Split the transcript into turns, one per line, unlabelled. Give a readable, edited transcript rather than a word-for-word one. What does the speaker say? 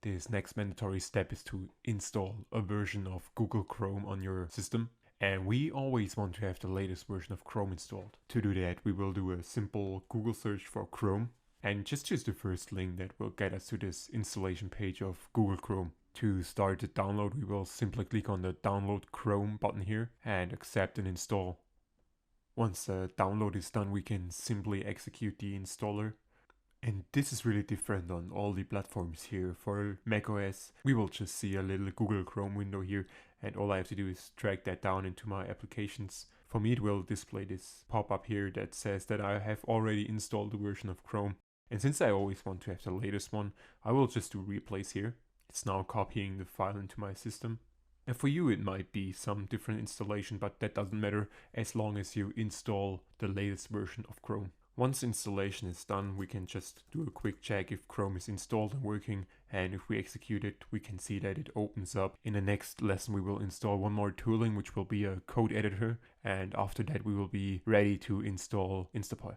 This next mandatory step is to install a version of Google Chrome on your system. And we always want to have the latest version of Chrome installed. To do that, we will do a simple Google search for Chrome and just choose the first link that will get us to this installation page of Google Chrome. To start the download, we will simply click on the Download Chrome button here and accept and install. Once the download is done, we can simply execute the installer. And this is really different on all the platforms here. For macOS, we will just see a little Google Chrome window here, and all I have to do is drag that down into my applications. For me, it will display this pop-up here that says that I have already installed the version of Chrome. And since I always want to have the latest one, I will just do replace here. It's now copying the file into my system. And for you, it might be some different installation, but that doesn't matter as long as you install the latest version of Chrome. Once installation is done, we can just do a quick check if Chrome is installed and working, and if we execute it, we can see that it opens up. In the next lesson, we will install one more tooling, which will be a code editor, and after that we will be ready to install InstaPy.